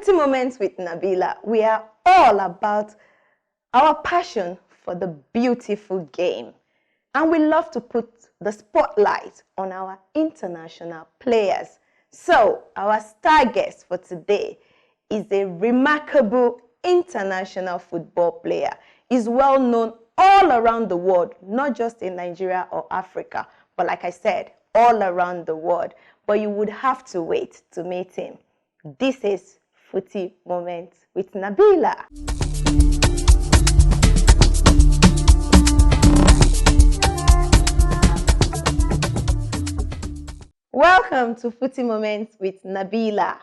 Footy Moments with Nabila, we are all about our passion for the beautiful game. And we love to put the spotlight on our international players. So, our star guest for today is a remarkable international football player. He's well known all around the world, not just in Nigeria or Africa, but like I said, all around the world. But you would have to wait to meet him. This is Footy Moments with Nabila. Welcome to Footy Moments with Nabila.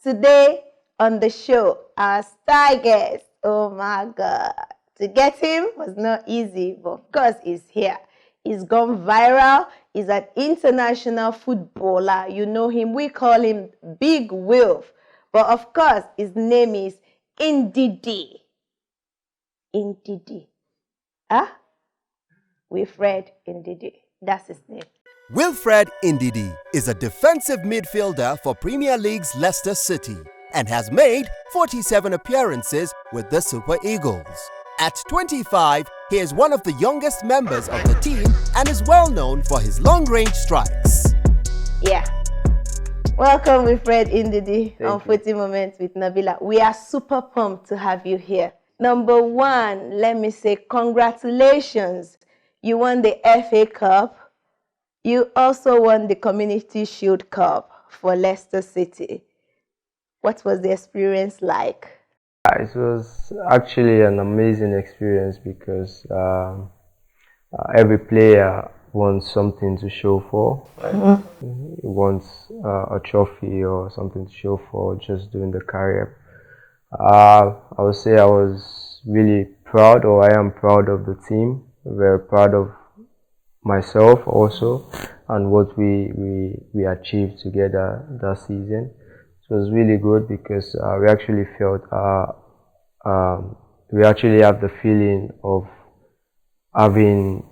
Today on the show, our star guest, oh my God, to get him was not easy, but of course he's here. He's gone viral. He's an international footballer. You know him. We call him Big Wilf. But of course, his name is Ndidi. Ndidi. Huh? Wilfred Ndidi. That's his name. Wilfred Ndidi is a defensive midfielder for Premier League's Leicester City and has made 47 appearances with the Super Eagles. At 25, he is one of the youngest members of the team and is well known for his long-range strikes. Yeah. Welcome, Wilfred Ndidi, on Footy Moments with Nabila. We are super pumped to have you here. Number one, let me say congratulations. You won the FA Cup. You also won the Community Shield Cup for Leicester City. What was the experience like? It was actually an amazing experience because every player wants something to show for. He wants a trophy or something to show for just during the career. I would say I was really proud, or I am proud of the team. Very proud of myself also, and what we achieved together that season. It was really good because we actually felt we actually have the feeling of having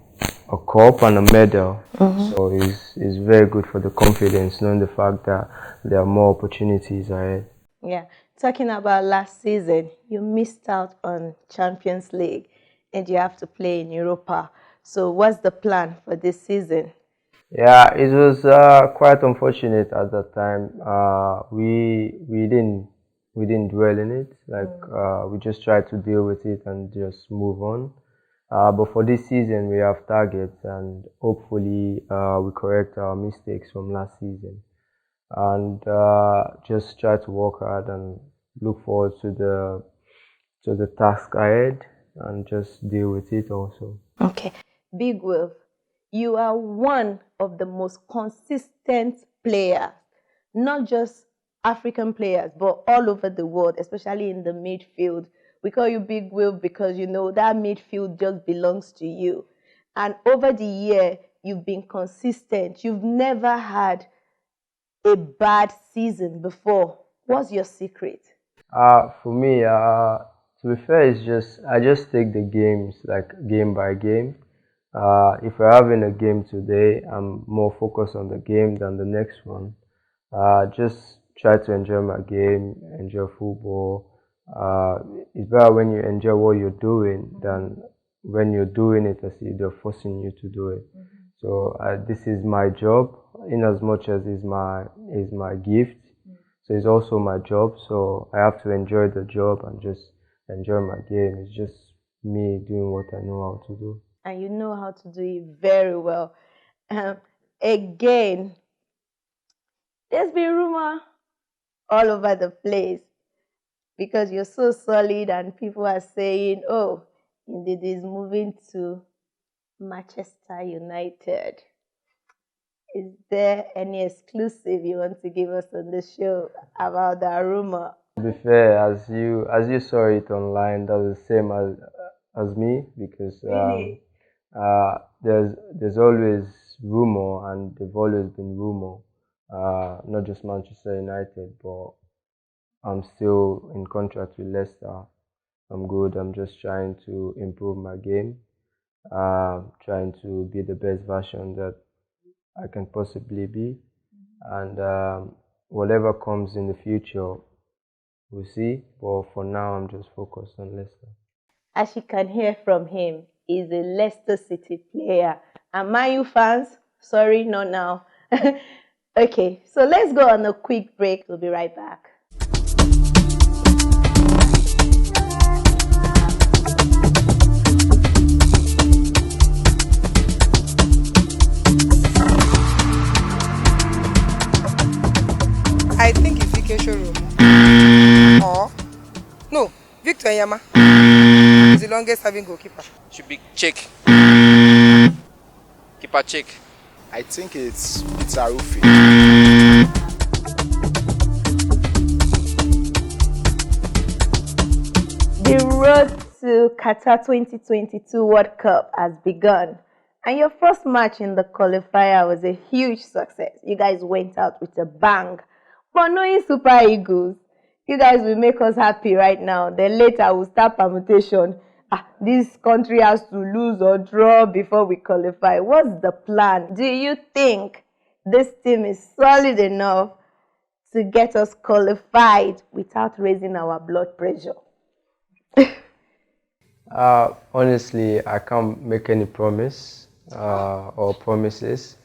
a cup and a medal. So it's very good for the confidence, knowing the fact that there are more opportunities ahead. Yeah, talking about last season, you missed out on Champions League and you have to play in Europa. So what's the plan for this season? Yeah, it was quite unfortunate at that time. We didn't dwell in it. We just tried to deal with it and just move on. But for this season, we have targets, and hopefully we correct our mistakes from last season, and just try to work hard and look forward to the task ahead and just deal with it also. Okay, Big Wilf, you are one of the most consistent players, not just African players, but all over the world, especially in the midfield. We call you Big Wilf because you know that midfield just belongs to you. And over the year, you've been consistent. You've never had a bad season before. What's your secret? For me, to be fair, I just take the games like game by game. If we're having a game today, I'm more focused on the game than the next one. Just try to enjoy my game, enjoy football. It's better when you enjoy what you're doing than when you're doing it as if they're forcing you to do it. So this is my job, in as much as is my gift. So it's also my job. So I have to enjoy the job and just enjoy my game. It's just me doing what I know how to do. And you know how to do it very well. Again, there's been rumor all over the place because you're so solid and people are saying, oh, Ndidi is moving to Manchester United. Is there any exclusive you want to give us on the show about that rumor? To be fair, as you saw it online, that's the same as me, because Really? there's always rumor, and they've always been rumor. Not just Manchester United, but I'm still in contract with Leicester. I'm good. I'm just trying to improve my game, trying to be the best version that I can possibly be, and whatever comes in the future, we'll see. But for now, I'm just focused on Leicester. As you can hear from him, he's a Leicester City player. And Man U fans, sorry, not now. Okay, so let's go on a quick break. We'll be right back. I think it's Cristiano Ronaldo. Or no, Victor Yama is the longest serving goalkeeper. Should be Czech. Keeper Czech. I think it's Arufi. The road to Qatar 2022 World Cup has begun. And your first match in the qualifier was a huge success. You guys went out with a bang. But knowing Super Eagles, you guys will make us happy right now. Then later we'll start permutation. This country has to lose or draw before we qualify. What's the plan? Do you think this team is solid enough to get us qualified without raising our blood pressure? Honestly, I can't make any promise or promises,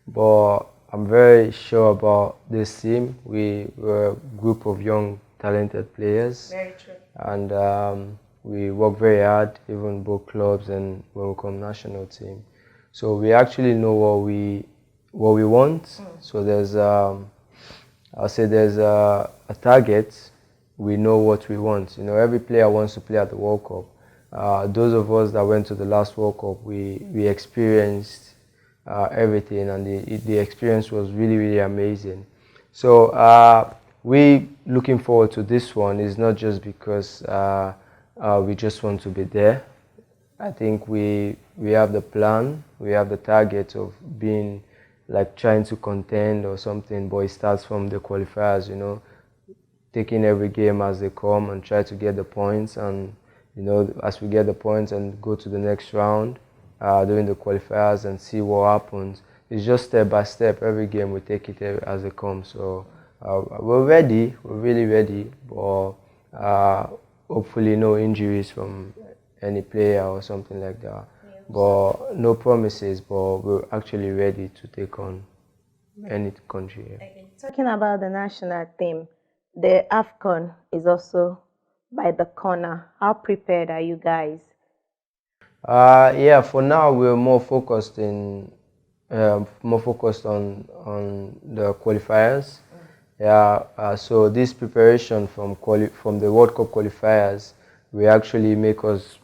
but I'm very sure about this team. We were a group of young, talented players. Very true. And we work very hard, even both clubs and when we come national team. So we actually know what we want. So there's I'll say there's a target. We know what we want. You know, every player wants to play at the World Cup. Those of us that went to the last World Cup, we experienced everything, and the experience was really amazing. So we looking forward to this one is not just because we just want to be there. I think we have the plan, we have the target of being like trying to contend or something, but it starts from the qualifiers, you know, taking every game as they come and try to get the points, and you know, as we get the points and go to the next round during the qualifiers and see what happens. It's just step by step. Every game we take it as it comes. So we're ready. We're really ready. But hopefully no injuries from any player or something like that. Yeah. But no promises. But we're actually ready to take on any country. Yeah. Okay. Talking about the national team, the AFCON is also by the corner. How prepared are you guys? Yeah, for now we're more focused on the qualifiers. Yeah, so this preparation from the World Cup qualifiers will actually make us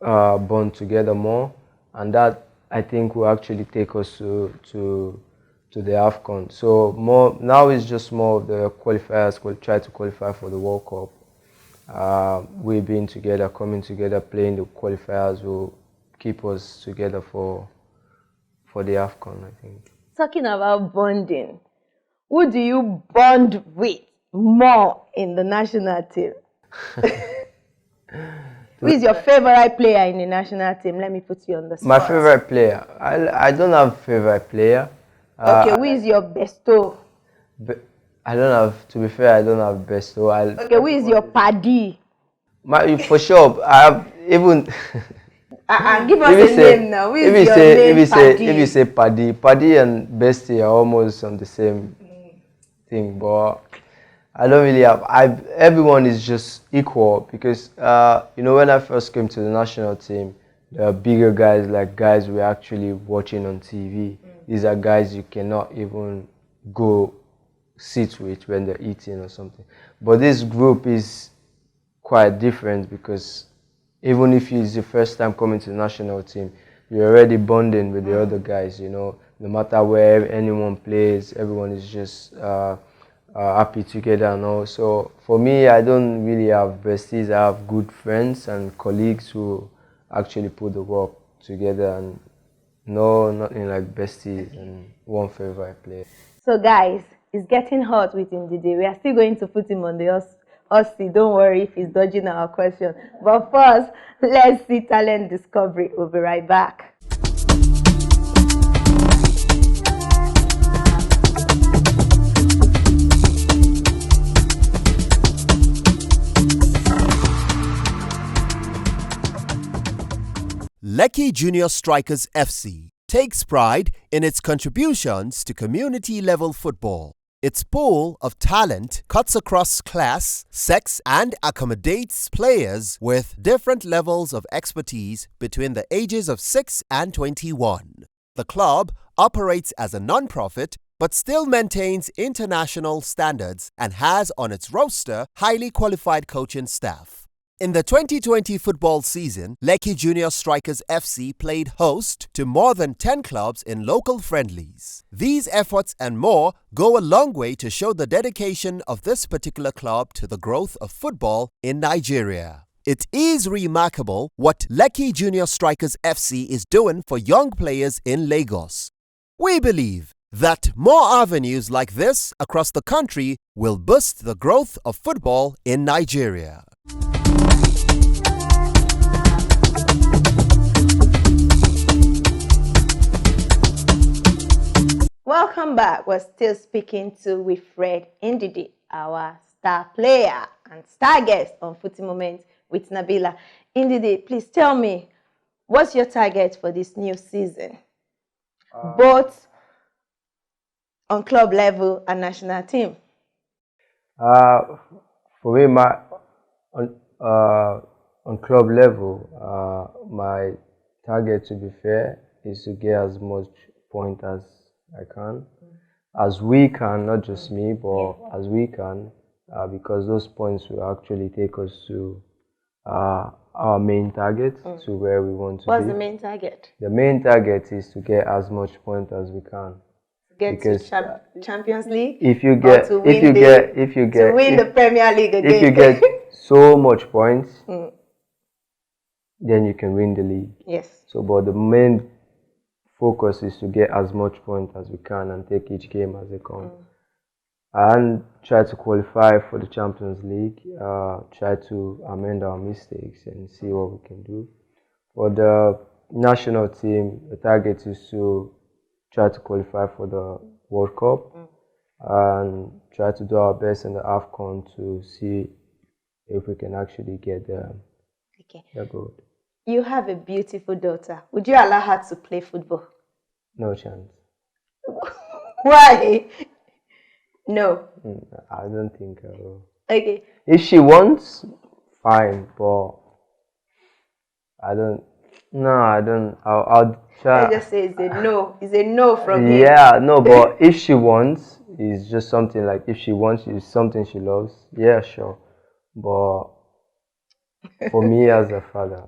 bond together more, and that I think will actually take us to the AFCON. So more now is just more of the qualifiers. We'll try to qualify for the World Cup. We've been together, coming together, playing the qualifiers will keep us together for the AFCON, I think. Talking about bonding, who do you bond with more in the national team? Who is your favorite player in the national team? Let me put you on the spot. My favorite player? I don't have a favorite player. Okay, who is your besto? I don't have, to be fair, I don't have besto. Okay, who is your paddy? For sure, I have even... give us a name now. Who is your name, paddy? If you say paddy and bestie are almost on the same thing, but I don't really have... everyone is just equal because, you know, when I first came to the national team, there are bigger guys, like guys we're actually watching on TV. These are guys you cannot even go sit with when they're eating or something. But this group is quite different because even if it's your first time coming to the national team, you're already bonding with the other guys, you know. No matter where anyone plays, everyone is just happy together and all. So for me, I don't really have besties. I have good friends and colleagues who actually put the work together, and no, nothing like besties and one favorite player. So guys, it's getting hot with Ndidi. We are still going to put him on the hot seat. Don't worry if he's dodging our question. But first, let's see talent discovery. We'll be right back. Lekki Junior Strikers FC takes pride in its contributions to community-level football. Its pool of talent cuts across class, sex and accommodates players with different levels of expertise between the ages of 6 and 21. The club operates as a non-profit but still maintains international standards and has on its roster highly qualified coaching staff. In the 2020 football season, Lekki Junior Strikers FC played host to more than 10 clubs in local friendlies. These efforts and more go a long way to show the dedication of this particular club to the growth of football in Nigeria. It is remarkable what Lekki Junior Strikers FC is doing for young players in Lagos. We believe that more avenues like this across the country will boost the growth of football in Nigeria. Welcome back. We're still speaking to Wilfred Ndidi, our star player and star guest on Footy Moment with Nabila. Ndidi, please tell me, what's your target for this new season? Both on club level and national team. For me, on club level, my target, to be fair, is to get as much point as I can, as we can, not just me, but as we can, because those points will actually take us to our main target, to where we want to be. What's the main target? The main target is to get as much point as we can. Get because to Champions League. If you get to win the Premier League again. If you get so much points, then you can win the league. Yes. So, but the main focus is to get as much points as we can and take each game as they come. And try to qualify for the Champions League, try to amend our mistakes and see what we can do. For the national team, the target is to try to qualify for the World Cup and try to do our best in the AFCON to see if we can actually get the gold. You have a beautiful daughter. Would you allow her to play football? No chance. Why? No. I don't think I will. Okay. If she wants, fine, but I don't. No, I don't. I'll try. I just say it's a no. It's a no from him. Yeah, no, but if she wants, it's just something like if she wants, it's something she loves. Yeah, sure. But for me as a father,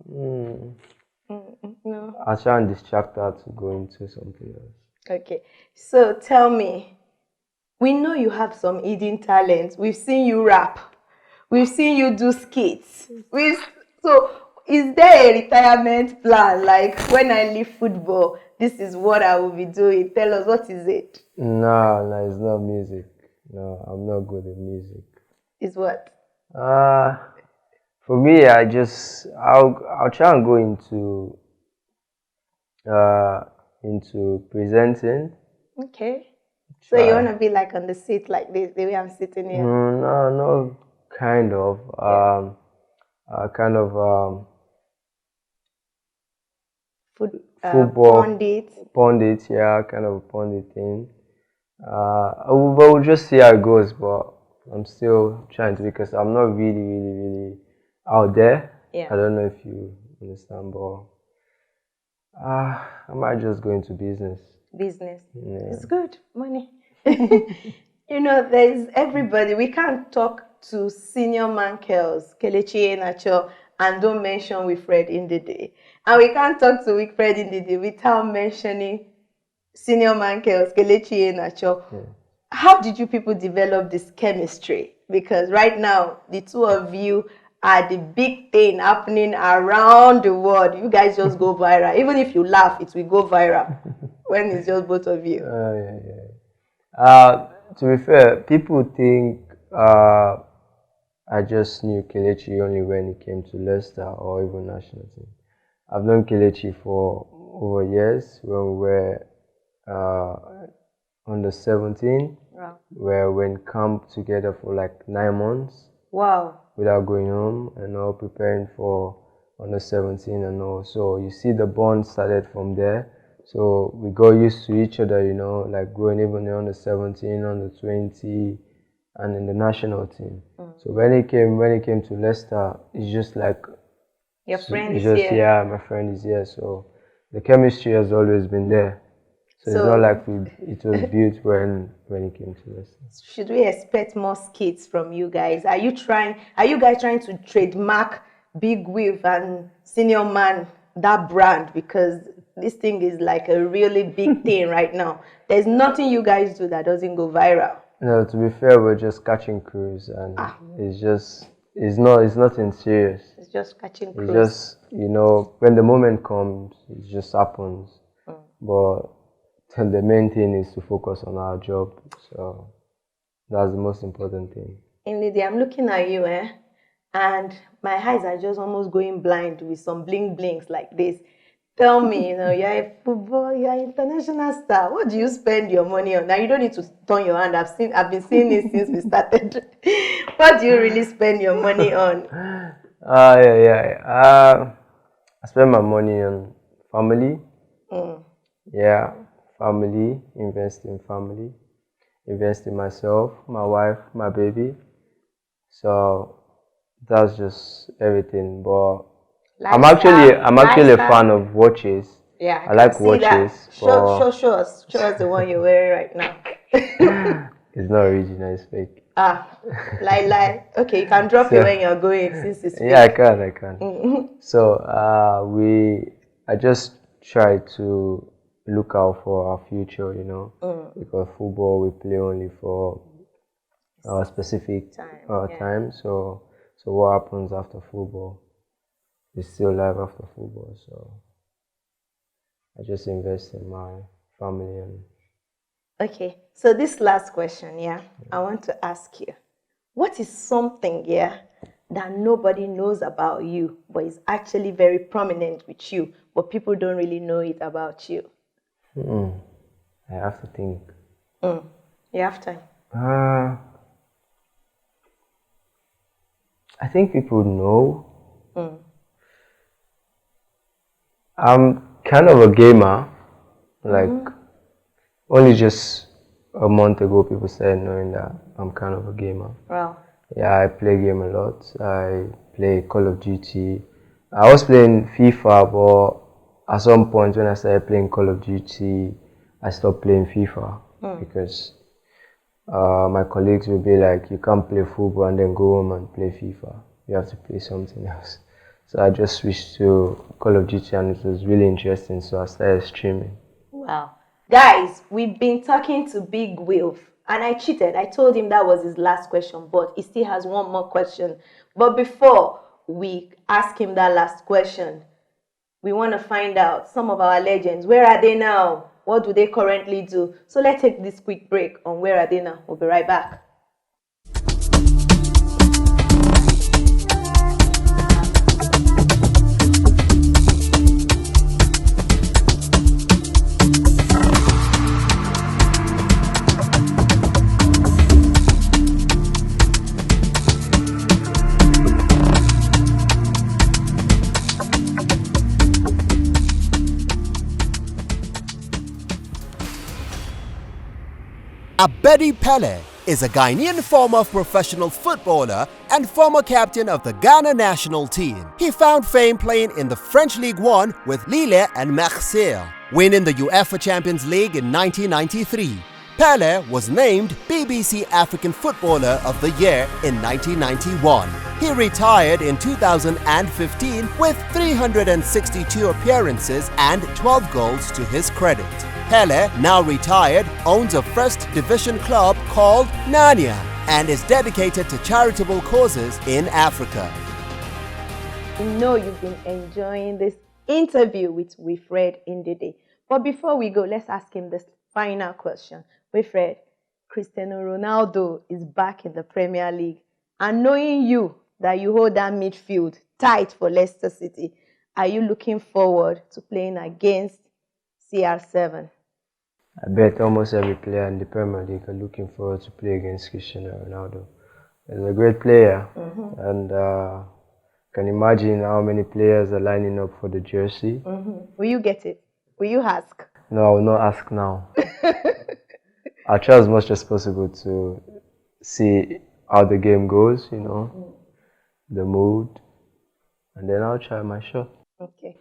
no. I'll try and distract her to go into something else. Okay. So tell me, we know you have some hidden talent. We've seen you rap. We've seen you do skits. So is there a retirement plan? Like, when I leave football, this is what I will be doing. Tell us, what is it? No, it's not music. No, I'm not good at music. Is what? For me, I'll try and go into presenting. Okay. So you want to be like on the seat like this, the way I'm sitting here? No, kind of. Football pundit, yeah, kind of a pundit thing. But we'll just see how it goes. But I'm still trying to, because I'm not really out there. Yeah. I don't know if you understand, but I might just go into business. Business. Yeah. It's good. Money. You know, there's everybody. We can't talk to senior mankels, Kelechi Iheanacho, and don't mention Wilfred Ndidi. And we can't talk to Wilfred Ndidi without mentioning senior mankels, Kelechi Iheanacho. Yeah. How did you people develop this chemistry? Because right now, the two of you are the big thing happening around the world. You guys just go viral. Even if you laugh, it will go viral when it's just both of you. To be fair, people think I just knew Kelechi only when he came to Leicester or even national team. I've known Kelechi for over years when we were under 17. Wow. Where we went camp together for like 9 months. Wow. Without going home and all, preparing for under 17 and all. So you see the bond started from there. So we got used to each other, you know, like growing even under 17, under 20, and in the national team. So when he came to Leicester, it's just like Your friend it's is just here. yeah, my friend is here. So the chemistry has always been there. So it's not like it was built when he came to Leicester. Should we expect more skits from you guys? Are you guys trying to trademark Big Wilf and Senior Man, that brand? Because this thing is like a really big thing right now. There's nothing you guys do that doesn't go viral. No, to be fair, we're just catching crews, and it's nothing serious. It's just catching It's cruise. just, you know, when the moment comes, it just happens. But the main thing is to focus on our job. So that's the most important thing. Ndidi, I'm looking at you, and my eyes are just almost going blind with some bling blings like this. Tell me, you know, you're a football, you're an international star. What do you spend your money on? Now you don't need to turn your hand. I've been seeing it since we started. What do you really spend your money on? I spend my money on family. Yeah, family, invest in myself, my wife, my baby. So that's just everything. But I'm actually a fan of watches. Yeah, I like watches. Show us the one you're wearing right now. It's not original, it's fake. Lie. Okay, you can drop it when you're going since it's fake. Yeah, I can. So I just try to look out for our future, you know, because football we play only for a specific time. So what happens after football is still life after football. So I just invest in my family and. Okay, so this last question, I want to ask you, what is something, that nobody knows about you, but is actually very prominent with you, but people don't really know it about you? I have to think. You have time. I think people know. I'm kind of a gamer. Like, only just a month ago, people started knowing that I'm kind of a gamer. Wow. Yeah, I play game a lot. I play Call of Duty. I was playing FIFA, but at some point when I started playing Call of Duty, I stopped playing FIFA because my colleagues would be like, you can't play football and then go home and play FIFA. You have to play something else. So I just switched to Call of Duty and it was really interesting, so I started streaming. Wow. Guys, we've been talking to Big Wilf, and I cheated. I told him that was his last question, but he still has one more question. But before we ask him that last question, we want to find out some of our legends. Where are they now? What do they currently do? So let's take this quick break on Where Are They Now. We'll be right back. Abedi Pele is a Ghanaian former professional footballer and former captain of the Ghana national team. He found fame playing in the French League One with Lille and Marseille, winning the UEFA Champions League in 1993. Pele was named BBC African Footballer of the Year in 1991. He retired in 2015 with 362 appearances and 12 goals to his credit. Pele, now retired, owns a first division club called Nania and is dedicated to charitable causes in Africa. We know you've been enjoying this interview with Wilfred Ndidi. But before we go, let's ask him this final question. Wilfred, Cristiano Ronaldo is back in the Premier League. And knowing you, that you hold that midfield tight for Leicester City, are you looking forward to playing against CR7? I bet almost every player in the Premier League are looking forward to play against Cristiano Ronaldo. He's a great player, and Can imagine how many players are lining up for the jersey. Will you get it? Will you ask? No, I will not ask now. I'll try as much as possible to see how the game goes, you know, the mood, and then I'll try my shot. Okay.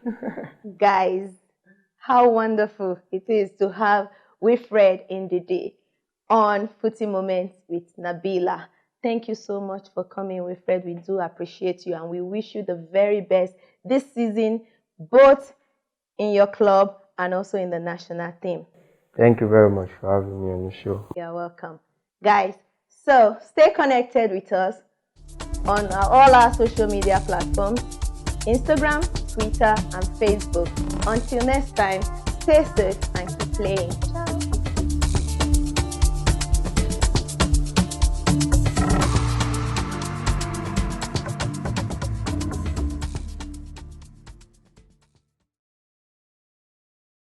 Guys, how wonderful it is to have Wilfred Ndidi on Footy Moments with Nabila. Thank you so much for coming, Wilfred. We do appreciate you and we wish you the very best this season, both in your club and also in the national team. Thank you very much for having me on the show. You're welcome. Guys, so stay connected with us on all our social media platforms, Instagram, Twitter, and Facebook. Until next time, stay safe and keep playing. Ciao.